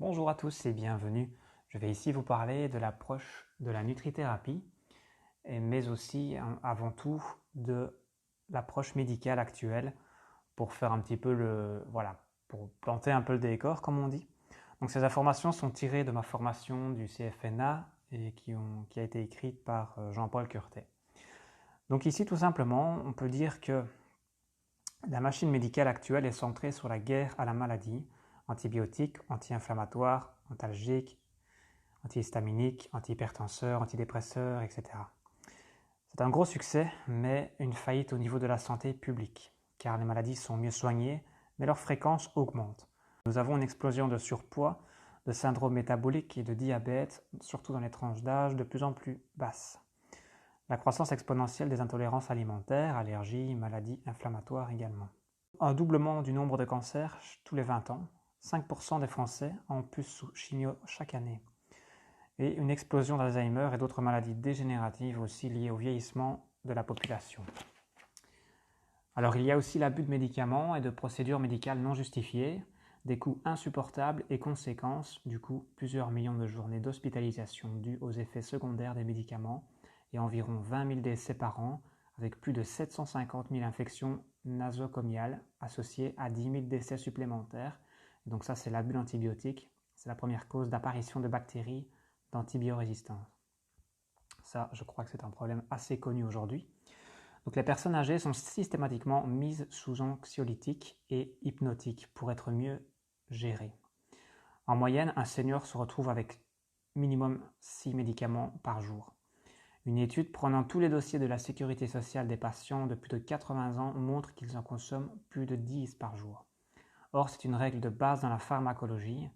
Bonjour à tous et bienvenue. Je vais ici vous parler de l'approche de la nutrithérapie, mais aussi avant tout de l'approche médicale actuelle pour faire un petit peu pour planter un peu le décor comme on dit. Donc ces informations sont tirées de ma formation du CFNA et qui a été écrite par Jean-Paul Curtet. Donc ici tout simplement on peut dire que la machine médicale actuelle est centrée sur la guerre à la maladie, antibiotiques, anti-inflammatoires, antalgiques, antihistaminiques, antihypertenseurs, antidépresseurs, etc. C'est un gros succès, mais une faillite au niveau de la santé publique, car les maladies sont mieux soignées, mais leur fréquence augmente. Nous avons une explosion de surpoids, de syndrome métabolique et de diabète, surtout dans les tranches d'âge de plus en plus basses. La croissance exponentielle des intolérances alimentaires, allergies, maladies inflammatoires également. Un doublement du nombre de cancers tous les 20 ans, 5% des Français en plus sous chimio chaque année. Et une explosion d'Alzheimer et d'autres maladies dégénératives aussi liées au vieillissement de la population. Alors il y a aussi l'abus de médicaments et de procédures médicales non justifiées, des coûts insupportables et conséquences, du coup plusieurs millions de journées d'hospitalisation dues aux effets secondaires des médicaments et environ 20 000 décès par an, avec plus de 750 000 infections nosocomiales associées à 10 000 décès supplémentaires. Donc ça c'est l'abus d'antibiotiques, c'est la première cause d'apparition de bactéries d'antibiorésistance. Ça, je crois que c'est un problème assez connu aujourd'hui. Donc les personnes âgées sont systématiquement mises sous anxiolytiques et hypnotiques pour être mieux gérées. En moyenne, un senior se retrouve avec minimum 6 médicaments par jour. Une étude prenant tous les dossiers de la sécurité sociale des patients de plus de 80 ans montre qu'ils en consomment plus de 10 par jour. Or, c'est une règle de base dans la pharmacologie,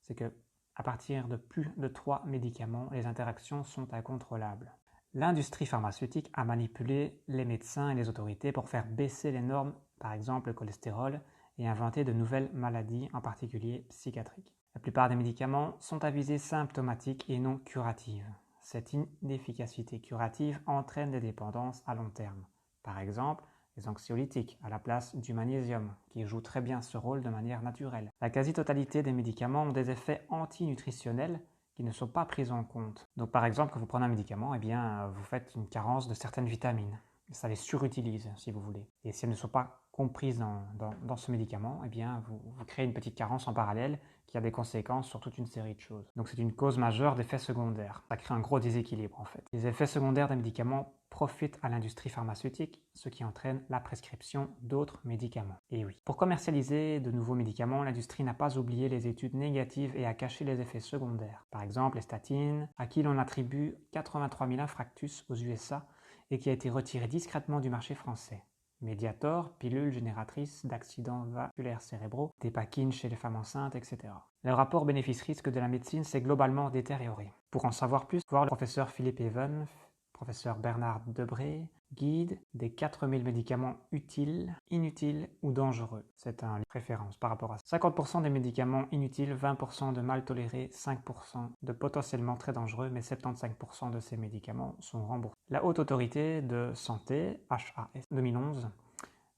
c'est que à partir de plus de 3 médicaments, les interactions sont incontrôlables. L'industrie pharmaceutique a manipulé les médecins et les autorités pour faire baisser les normes, par exemple le cholestérol, et inventer de nouvelles maladies, en particulier psychiatriques. La plupart des médicaments sont à visée symptomatique et non curative. Cette inefficacité curative entraîne des dépendances à long terme. Par exemple, les anxiolytiques à la place du magnésium, qui joue très bien ce rôle de manière naturelle. La quasi-totalité des médicaments ont des effets antinutritionnels qui ne sont pas pris en compte. Donc par exemple, quand vous prenez un médicament, vous faites une carence de certaines vitamines. Ça les surutilise, si vous voulez. Et si elles ne sont pas comprises dans ce médicament, vous créez une petite carence en parallèle qui a des conséquences sur toute une série de choses. Donc c'est une cause majeure d'effets secondaires. Ça crée un gros déséquilibre en fait. Les effets secondaires des médicaments profitent à l'industrie pharmaceutique, ce qui entraîne la prescription d'autres médicaments. Et oui. Pour commercialiser de nouveaux médicaments, l'industrie n'a pas oublié les études négatives et a caché les effets secondaires. Par exemple, les statines, à qui l'on attribue 83 000 infarctus aux USA et qui a été retiré discrètement du marché français. Mediator, pilule génératrice d'accidents vasculaires cérébraux, Dépakine chez les femmes enceintes, etc. Le rapport bénéfice-risque de la médecine s'est globalement détérioré. Pour en savoir plus, voir le professeur Philippe Even, professeur Bernard Debré, guide des 4000 médicaments utiles, inutiles ou dangereux. C'est une référence par rapport à ça. 50% des médicaments inutiles, 20% de mal tolérés, 5% de potentiellement très dangereux, mais 75% de ces médicaments sont remboursés. La Haute Autorité de Santé, HAS, 2011,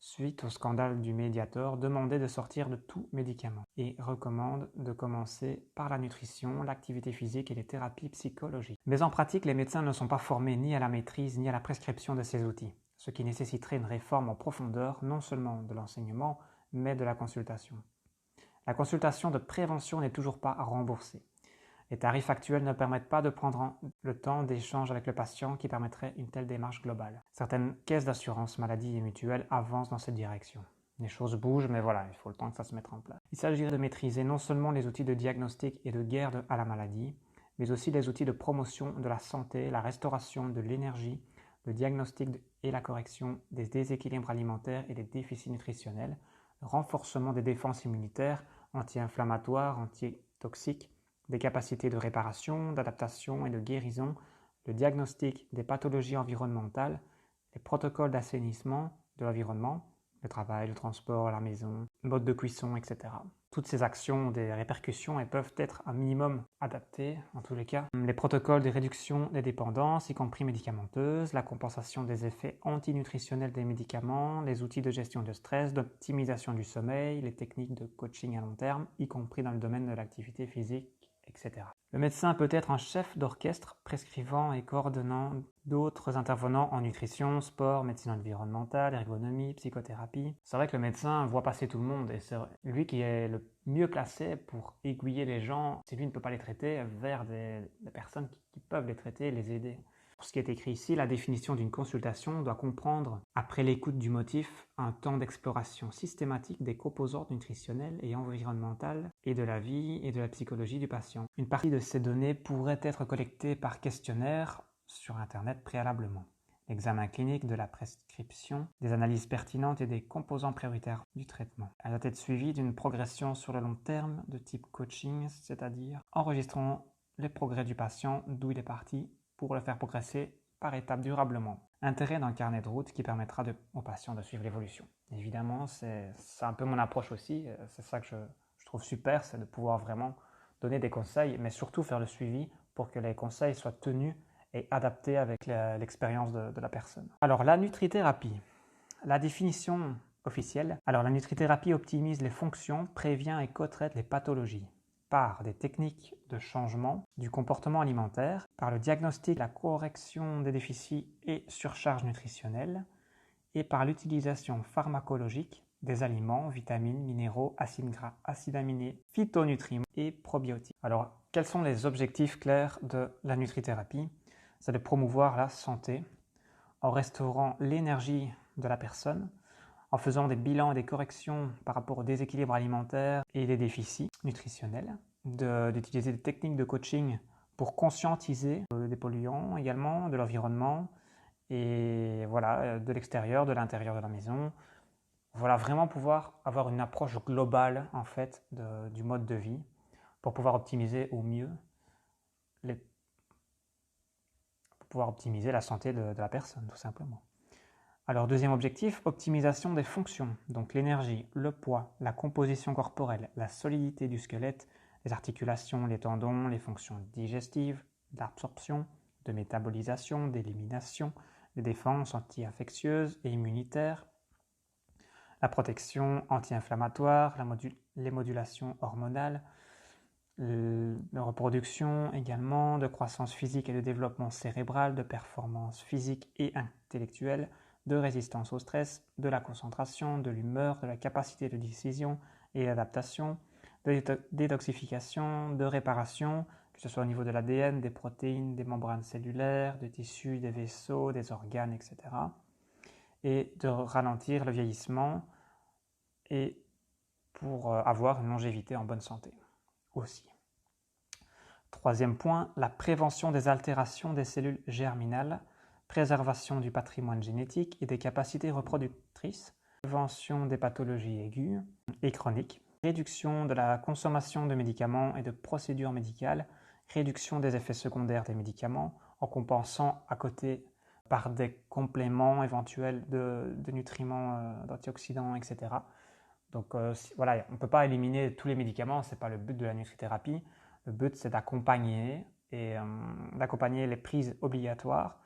suite au scandale du Mediator, demandait de sortir de tout médicament et recommande de commencer par la nutrition, l'activité physique et les thérapies psychologiques. Mais en pratique, les médecins ne sont pas formés ni à la maîtrise ni à la prescription de ces outils, ce qui nécessiterait une réforme en profondeur non seulement de l'enseignement, mais de la consultation. La consultation de prévention n'est toujours pas remboursée. Les tarifs actuels ne permettent pas de prendre le temps d'échange avec le patient qui permettrait une telle démarche globale. Certaines caisses d'assurance maladie et mutuelles avancent dans cette direction. Les choses bougent, mais voilà, il faut le temps que ça se mette en place. Il s'agirait de maîtriser non seulement les outils de diagnostic et de guerre à la maladie, mais aussi les outils de promotion de la santé, la restauration de l'énergie, le diagnostic et la correction des déséquilibres alimentaires et des déficits nutritionnels, le renforcement des défenses immunitaires, anti-inflammatoires, anti-toxiques, des capacités de réparation, d'adaptation et de guérison, le diagnostic des pathologies environnementales, les protocoles d'assainissement de l'environnement, le travail, le transport, la maison, le mode de cuisson, etc. toutes ces actions ont des répercussions et peuvent être un minimum adaptées en tous les cas. Les protocoles de réduction des dépendances, y compris médicamenteuses, la compensation des effets antinutritionnels des médicaments, les outils de gestion de stress, d'optimisation du sommeil, les techniques de coaching à long terme, y compris dans le domaine de l'activité physique, etc. Le médecin peut être un chef d'orchestre prescrivant et coordonnant d'autres intervenants en nutrition, sport, médecine environnementale, ergonomie, psychothérapie. C'est vrai que le médecin voit passer tout le monde et c'est lui qui est le mieux placé pour aiguiller les gens, si lui ne peut pas les traiter, vers des personnes qui peuvent les traiter et les aider. Pour ce qui est écrit ici, la définition d'une consultation doit comprendre, après l'écoute du motif, un temps d'exploration systématique des composantes nutritionnelles et environnementales et de la vie et de la psychologie du patient. Une partie de ces données pourrait être collectée par questionnaire sur Internet préalablement. L'examen clinique de la prescription, des analyses pertinentes et des composants prioritaires du traitement. Elle doit être suivie d'une progression sur le long terme de type coaching, c'est-à-dire enregistrant les progrès du patient, d'où il est parti, pour le faire progresser par étapes durablement. Intérêt d'un carnet de route qui permettra au patient de suivre l'évolution. Évidemment, c'est un peu mon approche aussi, c'est ça que je trouve super, c'est de pouvoir vraiment donner des conseils, mais surtout faire le suivi pour que les conseils soient tenus et adaptés avec l'expérience de la personne. Alors la nutrithérapie, la définition officielle. Alors la nutrithérapie optimise les fonctions, prévient et co-traite les pathologies par des techniques de changement du comportement alimentaire, par le diagnostic, la correction des déficits et surcharges nutritionnelles, et par l'utilisation pharmacologique des aliments, vitamines, minéraux, acides gras, acides aminés, phytonutriments et probiotiques. Alors, quels sont les objectifs clairs de la nutrithérapie? C'est de promouvoir la santé en restaurant l'énergie de la personne, en faisant des bilans et des corrections par rapport au déséquilibre alimentaire et les déficits nutritionnels, d'utiliser des techniques de coaching pour conscientiser des polluants également, de l'environnement, et voilà, de l'extérieur, de l'intérieur de la maison. Voilà, vraiment pouvoir avoir une approche globale en fait du mode de vie pour pouvoir optimiser au mieux la santé de la personne, tout simplement. Alors, deuxième objectif, optimisation des fonctions, donc l'énergie, le poids, la composition corporelle, la solidité du squelette, les articulations, les tendons, les fonctions digestives, d'absorption, de métabolisation, d'élimination, les défenses anti-infectieuses et immunitaires, la protection anti-inflammatoire, les modulations hormonales, de reproduction également, de croissance physique et de développement cérébral, de performance physique et intellectuelle, de résistance au stress, de la concentration, de l'humeur, de la capacité de décision et d'adaptation, de détoxification, de réparation, que ce soit au niveau de l'ADN, des protéines, des membranes cellulaires, des tissus, des vaisseaux, des organes, etc. Et de ralentir le vieillissement et pour avoir une longévité en bonne santé aussi. Troisième point, la prévention des altérations des cellules germinales, préservation du patrimoine génétique et des capacités reproductrices, prévention des pathologies aiguës et chroniques, réduction de la consommation de médicaments et de procédures médicales, réduction des effets secondaires des médicaments en compensant à côté par des compléments éventuels de nutriments, d'antioxydants, etc. Donc voilà, on ne peut pas éliminer tous les médicaments, ce n'est pas le but de la nutrithérapie. Le but, c'est d'accompagner les prises obligatoires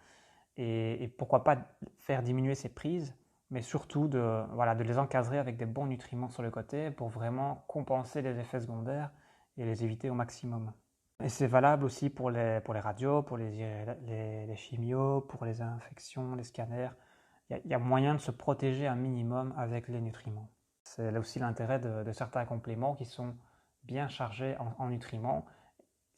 et pourquoi pas faire diminuer ces prises, mais surtout de les encadrer avec des bons nutriments sur le côté pour vraiment compenser les effets secondaires et les éviter au maximum. Et c'est valable aussi pour les radios, pour les chimios, pour les infections, les scanners. Il y a moyen de se protéger un minimum avec les nutriments. C'est là aussi l'intérêt de certains compléments qui sont bien chargés en nutriments,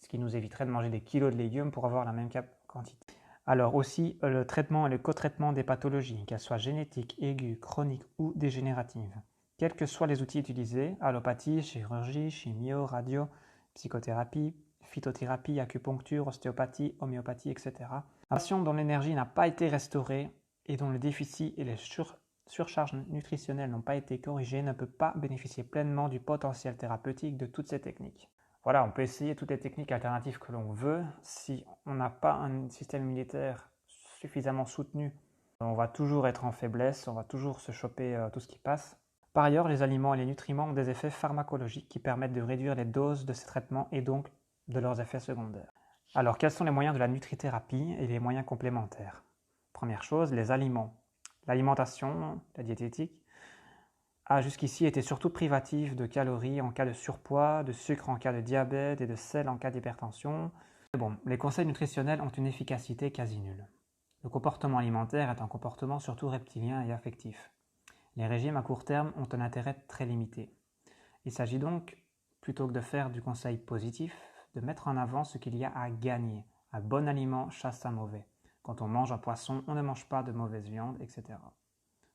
ce qui nous éviterait de manger des kilos de légumes pour avoir la même quantité. Alors aussi le traitement et le co-traitement des pathologies, qu'elles soient génétiques, aiguës, chroniques ou dégénératives. Quels que soient les outils utilisés, allopathie, chirurgie, chimio, radio, psychothérapie, phytothérapie, acupuncture, ostéopathie, homéopathie, etc. Un patient dont l'énergie n'a pas été restaurée et dont le déficit et les surcharges nutritionnelles n'ont pas été corrigées ne peut pas bénéficier pleinement du potentiel thérapeutique de toutes ces techniques. Voilà, on peut essayer toutes les techniques alternatives que l'on veut. Si on n'a pas un système immunitaire suffisamment soutenu, on va toujours être en faiblesse, on va toujours se choper tout ce qui passe. Par ailleurs, les aliments et les nutriments ont des effets pharmacologiques qui permettent de réduire les doses de ces traitements et donc de leurs effets secondaires. Alors, quels sont les moyens de la nutrithérapie et les moyens complémentaires? Première chose, les aliments. L'alimentation, la diététique, a jusqu'ici été surtout privative de calories en cas de surpoids, de sucre en cas de diabète et de sel en cas d'hypertension. Bon, les conseils nutritionnels ont une efficacité quasi nulle. Le comportement alimentaire est un comportement surtout reptilien et affectif. Les régimes à court terme ont un intérêt très limité. Il s'agit donc, plutôt que de faire du conseil positif, de mettre en avant ce qu'il y a à gagner. Un bon aliment chasse un mauvais. Quand on mange un poisson, on ne mange pas de mauvaise viande, etc.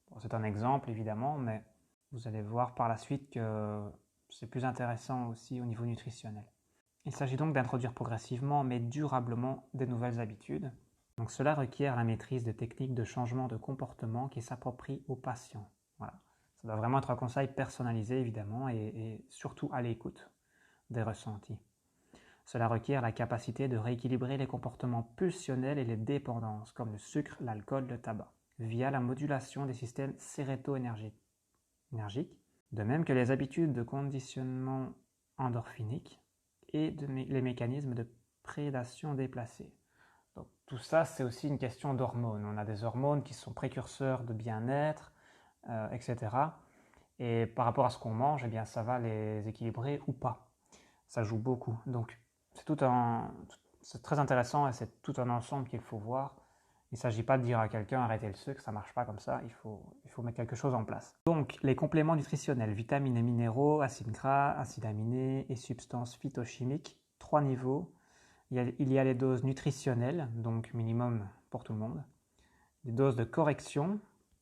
Bon, c'est un exemple évidemment, mais vous allez voir par la suite que c'est plus intéressant aussi au niveau nutritionnel. Il s'agit donc d'introduire progressivement mais durablement des nouvelles habitudes. Donc cela requiert la maîtrise de techniques de changement de comportement qui s'approprient aux patients. Voilà. Ça doit vraiment être un conseil personnalisé évidemment et surtout à l'écoute des ressentis. Cela requiert la capacité de rééquilibrer les comportements pulsionnels et les dépendances comme le sucre, l'alcool, le tabac via la modulation des systèmes séréto-énergiques, de même que les habitudes de conditionnement endorphinique et les mécanismes de prédation déplacés. Donc, tout ça, c'est aussi une question d'hormones. On a des hormones qui sont précurseurs de bien-être, etc. Et par rapport à ce qu'on mange, eh bien, ça va les équilibrer ou pas. Ça joue beaucoup. Donc, c'est très intéressant et c'est tout un ensemble qu'il faut voir. Il ne s'agit pas de dire à quelqu'un arrêtez le sucre, ça ne marche pas comme ça, il faut mettre quelque chose en place. Donc les compléments nutritionnels, vitamines et minéraux, acides gras, acides aminés et substances phytochimiques, 3 niveaux. Il y a les doses nutritionnelles, donc minimum pour tout le monde, des doses de correction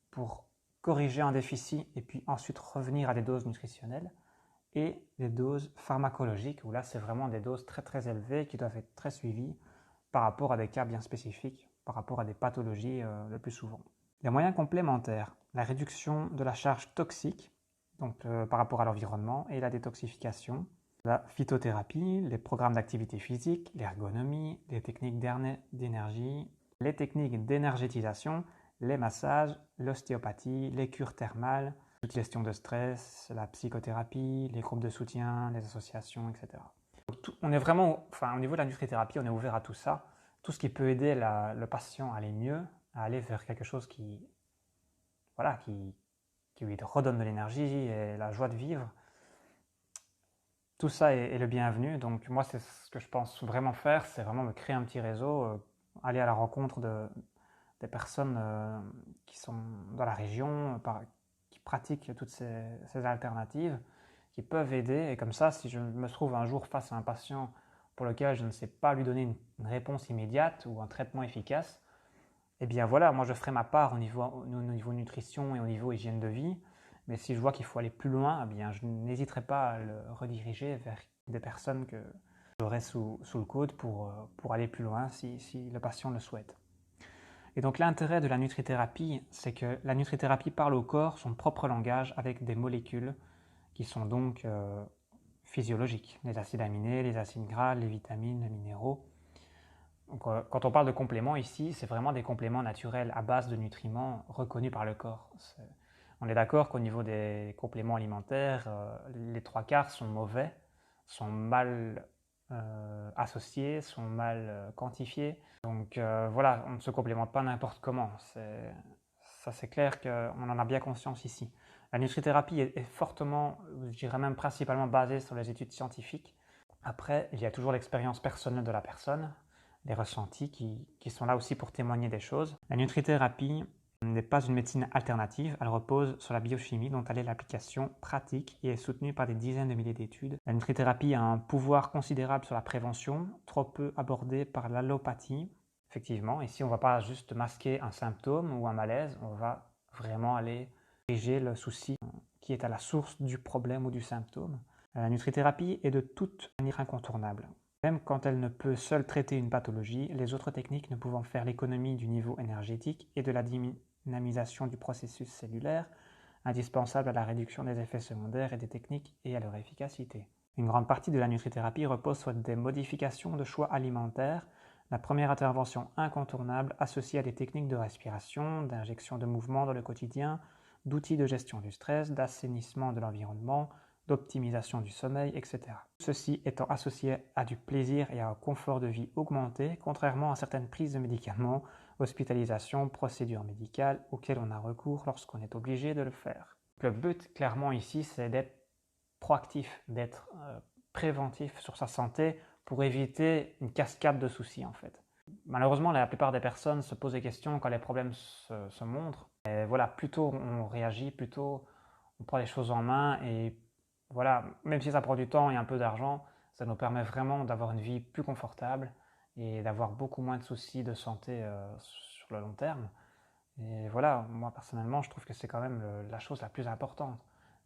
pour corriger un déficit et puis ensuite revenir à des doses nutritionnelles, et les doses pharmacologiques, où là c'est vraiment des doses très très élevées qui doivent être très suivies par rapport à des cas bien spécifiques, par rapport à des pathologies le plus souvent. Les moyens complémentaires, la réduction de la charge toxique, donc par rapport à l'environnement, et la détoxification, la phytothérapie, les programmes d'activité physique, l'ergonomie, les techniques d'énergie, les techniques d'énergétisation, les massages, l'ostéopathie, les cures thermales, la gestion de stress, la psychothérapie, les groupes de soutien, les associations, etc. On est vraiment, au niveau de la nutrithérapie, on est ouvert à tout ça. Tout ce qui peut aider le patient à aller mieux, à aller vers quelque chose qui lui redonne de l'énergie et la joie de vivre. Tout ça est le bienvenu. Donc moi, c'est ce que je pense vraiment faire, c'est vraiment me créer un petit réseau, aller à la rencontre des personnes qui sont dans la région, qui pratiquent toutes ces alternatives, qui peuvent aider. Et comme ça, si je me trouve un jour face à un patient pour lequel je ne sais pas lui donner une réponse immédiate ou un traitement efficace, eh bien voilà, moi je ferai ma part au niveau nutrition et au niveau hygiène de vie. Mais si je vois qu'il faut aller plus loin, eh bien je n'hésiterai pas à le rediriger vers des personnes que j'aurai sous le coude pour aller plus loin si le patient le souhaite. Et donc l'intérêt de la nutrithérapie, c'est que la nutrithérapie parle au corps son propre langage avec des molécules qui sont donc physiologiques. Les acides aminés, les acides gras, les vitamines, les minéraux. Donc, quand on parle de compléments ici, c'est vraiment des compléments naturels à base de nutriments reconnus par le corps. On est d'accord qu'au niveau des compléments alimentaires, les 3/4 sont mauvais, sont mal associés, sont mal quantifiés. Donc voilà, on ne se complémente pas n'importe comment. Ça c'est clair qu'on en a bien conscience ici. La nutrithérapie est fortement, je dirais même principalement basée sur les études scientifiques. Après, il y a toujours l'expérience personnelle de la personne, les ressentis qui sont là aussi pour témoigner des choses. La nutrithérapie n'est pas une médecine alternative, elle repose sur la biochimie dont elle est l'application pratique et est soutenue par des dizaines de milliers d'études. La nutrithérapie a un pouvoir considérable sur la prévention, trop peu abordée par l'allopathie. Effectivement, ici on ne va pas juste masquer un symptôme ou un malaise, on va vraiment aller corriger le souci qui est à la source du problème ou du symptôme. La nutrithérapie est de toute manière incontournable. Même quand elle ne peut seule traiter une pathologie, les autres techniques ne pouvant faire l'économie du niveau énergétique et de la dynamisation du processus cellulaire, indispensables à la réduction des effets secondaires et des techniques et à leur efficacité. Une grande partie de la nutrithérapie repose sur des modifications de choix alimentaires, la première intervention incontournable associée à des techniques de respiration, d'injection de mouvement dans le quotidien, d'outils de gestion du stress, d'assainissement de l'environnement, d'optimisation du sommeil, etc. Ceci étant associé à du plaisir et à un confort de vie augmenté, contrairement à certaines prises de médicaments, hospitalisations, procédures médicales auxquelles on a recours lorsqu'on est obligé de le faire. Le but, clairement, ici, c'est d'être proactif, d'être préventif sur sa santé pour éviter une cascade de soucis, en fait. Malheureusement, la plupart des personnes se posent des questions quand les problèmes se montrent. Et voilà, plus tôt on réagit, plus tôt on prend les choses en main et voilà, même si ça prend du temps et un peu d'argent, ça nous permet vraiment d'avoir une vie plus confortable et d'avoir beaucoup moins de soucis de santé sur le long terme. Et voilà, moi personnellement, je trouve que c'est quand même la chose la plus importante.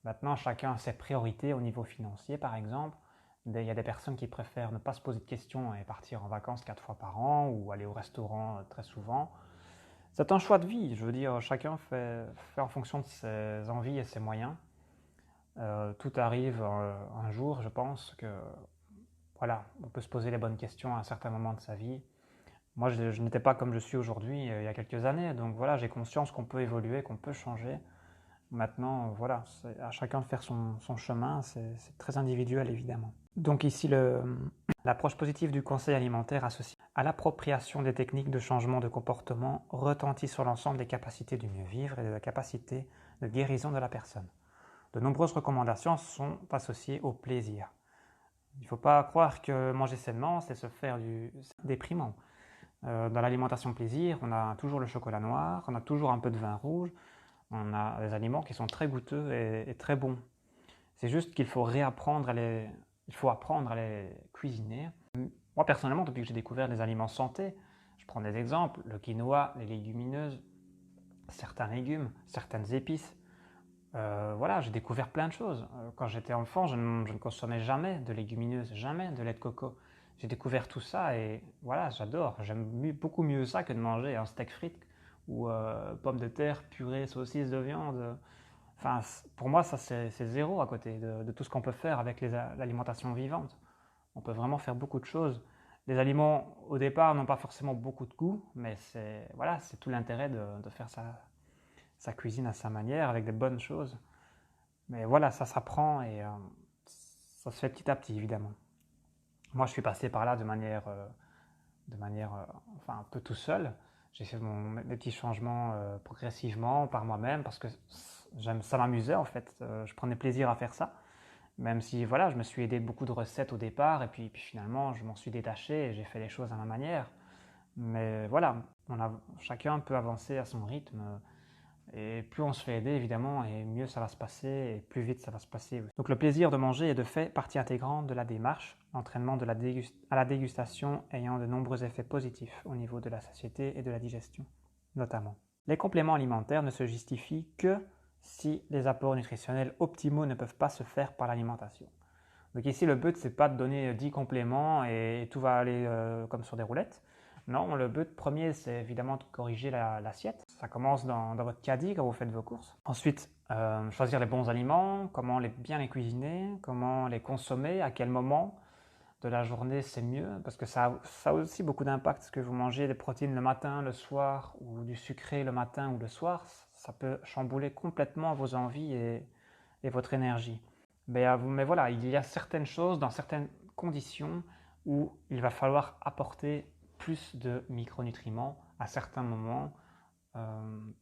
Maintenant, chacun a ses priorités au niveau financier, par exemple. Il y a des personnes qui préfèrent ne pas se poser de questions et partir en vacances 4 fois par an ou aller au restaurant très souvent. C'est un choix de vie, je veux dire, chacun fait en fonction de ses envies et ses moyens. Tout arrive un jour, je pense que voilà, on peut se poser les bonnes questions à un certain moment de sa vie. Moi, je n'étais pas comme je suis aujourd'hui il y a quelques années, donc voilà, j'ai conscience qu'on peut évoluer, qu'on peut changer. Maintenant, voilà, c'est à chacun de faire son chemin, c'est très individuel évidemment. Donc ici, l'approche positive du conseil alimentaire associée à l'appropriation des techniques de changement de comportement retentit sur l'ensemble des capacités du mieux vivre et de la capacité de guérison de la personne. De nombreuses recommandations sont associées au plaisir. Il ne faut pas croire que manger sainement, c'est se faire du déprimant. Dans l'alimentation plaisir, on a toujours le chocolat noir, on a toujours un peu de vin rouge, on a des aliments qui sont très goûteux et très bons. C'est juste qu'il faut apprendre à les cuisiner. Moi personnellement, depuis que j'ai découvert les aliments santé, je prends des exemples, le quinoa, les légumineuses, certains légumes, certaines épices. Voilà, j'ai découvert plein de choses. Quand j'étais enfant, je ne consommais jamais de légumineuses, jamais de lait de coco. J'ai découvert tout ça et voilà, j'adore. J'aime beaucoup mieux ça que de manger un steak frites ou pommes de terre, purée, saucisses de viande. Enfin, pour moi, ça c'est zéro à côté de tout ce qu'on peut faire avec l'alimentation vivante. On peut vraiment faire beaucoup de choses. Les aliments, au départ, n'ont pas forcément beaucoup de goût, mais c'est voilà, c'est tout l'intérêt de faire sa cuisine à sa manière, avec des bonnes choses. Mais voilà, ça s'apprend et ça se fait petit à petit, évidemment. Moi, je suis passé par là de manière enfin, un peu tout seul. J'ai fait mes petits changements progressivement par moi-même parce que ça m'amusait en fait. Je prenais plaisir à faire ça. Même si voilà, je me suis aidé de beaucoup de recettes au départ et puis finalement, je m'en suis détaché et j'ai fait les choses à ma manière. Mais voilà, chacun peut avancer à son rythme. Et plus on se fait aider, évidemment, et mieux ça va se passer, et plus vite ça va se passer. Donc le plaisir de manger est de fait partie intégrante de la démarche, l'entraînement à la dégustation ayant de nombreux effets positifs au niveau de la satiété et de la digestion, notamment. Les compléments alimentaires ne se justifient que si les apports nutritionnels optimaux ne peuvent pas se faire par l'alimentation. Donc ici, le but, c'est pas de donner 10 compléments et tout va aller comme sur des roulettes. Non, le but premier, c'est évidemment de corriger l'assiette. Ça commence dans votre caddie quand vous faites vos courses. Ensuite, choisir les bons aliments, comment bien les cuisiner, comment les consommer, à quel moment de la journée c'est mieux, parce que ça a aussi beaucoup d'impact. Ce que vous mangez des protéines le matin, le soir, ou du sucré le matin ou le soir, ça peut chambouler complètement vos envies et votre énergie. Mais voilà, il y a certaines choses, dans certaines conditions, où il va falloir apporter plus de micronutriments à certains moments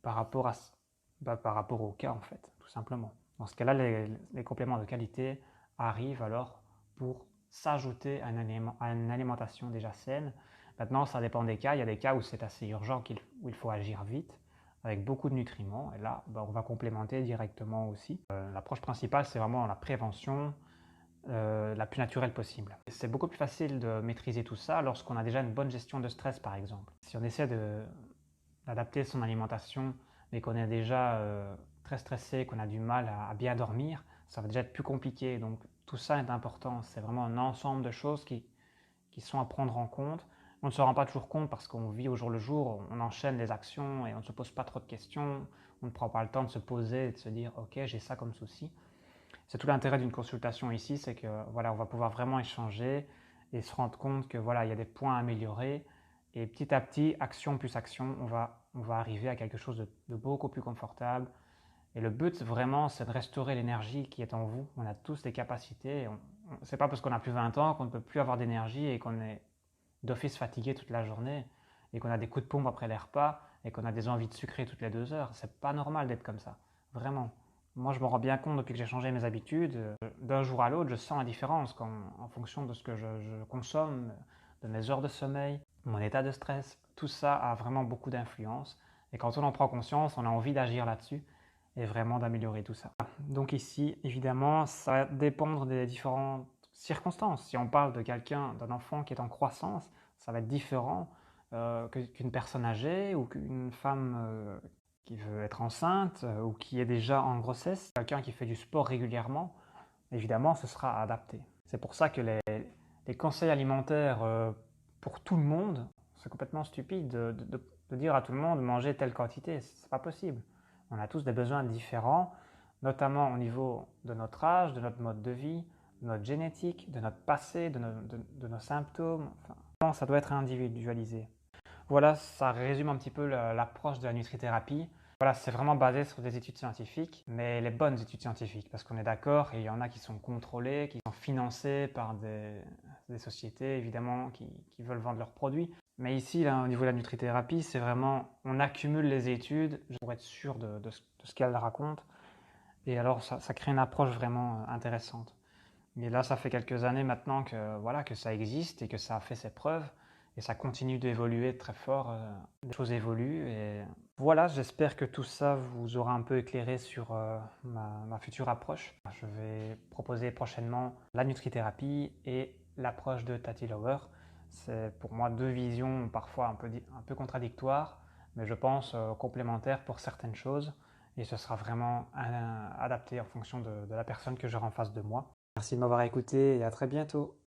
par rapport au cas en fait, tout simplement. Dans ce cas-là, les compléments de qualité arrivent alors pour s'ajouter à une alimentation déjà saine. Maintenant, ça dépend des cas. Il y a des cas où c'est assez urgent, où il faut agir vite, avec beaucoup de nutriments. Et là, on va complémenter directement aussi. L'approche principale, c'est vraiment la prévention la plus naturelle possible. C'est beaucoup plus facile de maîtriser tout ça lorsqu'on a déjà une bonne gestion de stress, par exemple. Si on essaie d'adapter son alimentation, mais qu'on est déjà très stressé, qu'on a du mal à bien dormir, ça va déjà être plus compliqué. Donc tout ça est important. C'est vraiment un ensemble de choses qui sont à prendre en compte. On ne se rend pas toujours compte parce qu'on vit au jour le jour, on enchaîne les actions et on ne se pose pas trop de questions. On ne prend pas le temps de se poser et de se dire « Ok, j'ai ça comme souci ». C'est tout l'intérêt d'une consultation ici, c'est que voilà, on va pouvoir vraiment échanger et se rendre compte que voilà, il y a des points à améliorer. Et petit à petit, action plus action, on va arriver à quelque chose de beaucoup plus confortable Et le but vraiment, c'est de restaurer l'énergie qui est en vous. On a tous des capacités. C'est pas parce qu'on a plus 20 ans qu'on ne peut plus avoir d'énergie et qu'on est d'office fatigué toute la journée et qu'on a des coups de pompe après les repas et qu'on a des envies de sucrer toutes les 2 heures. C'est pas normal d'être comme ça. Vraiment. Moi, je me rends bien compte depuis que j'ai changé mes habitudes. D'un jour à l'autre, je sens la différence en fonction de ce que je consomme, de mes heures de sommeil, mon état de stress. Tout ça a vraiment beaucoup d'influence. Et quand on en prend conscience, on a envie d'agir là-dessus et vraiment d'améliorer tout ça. Donc ici, évidemment, ça va dépendre des différentes circonstances. Si on parle de quelqu'un, d'un enfant qui est en croissance, ça va être différent qu'une personne âgée ou qu'une femme qui veut être enceinte ou qui est déjà en grossesse. Quelqu'un qui fait du sport régulièrement, évidemment, ce sera adapté. C'est pour ça que les conseils alimentaires pour tout le monde, c'est complètement stupide de dire à tout le monde manger telle quantité. C'est pas possible. On a tous des besoins différents, notamment au niveau de notre âge, de notre mode de vie, de notre génétique, de notre passé, de nos symptômes. Enfin, ça doit être individualisé. Voilà, ça résume un petit peu l'approche de la nutrithérapie. Voilà, c'est vraiment basé sur des études scientifiques, mais les bonnes études scientifiques, parce qu'on est d'accord, et il y en a qui sont contrôlées, qui sont financées par des sociétés, évidemment, qui veulent vendre leurs produits. Mais ici, là, au niveau de la nutrithérapie, c'est vraiment, on accumule les études pour être sûr de ce qu'elles racontent, et alors ça crée une approche vraiment intéressante. Et là, ça fait quelques années maintenant que, voilà, que ça existe et que ça a fait ses preuves. Et ça continue d'évoluer très fort. Les choses évoluent. Et voilà, j'espère que tout ça vous aura un peu éclairé sur ma future approche. Je vais proposer prochainement la nutrithérapie et l'approche de Tati Lower. C'est pour moi deux visions parfois un peu contradictoires, mais je pense complémentaires pour certaines choses. Et ce sera vraiment adapté en fonction de la personne que j'aurai en face de moi. Merci de m'avoir écouté et à très bientôt.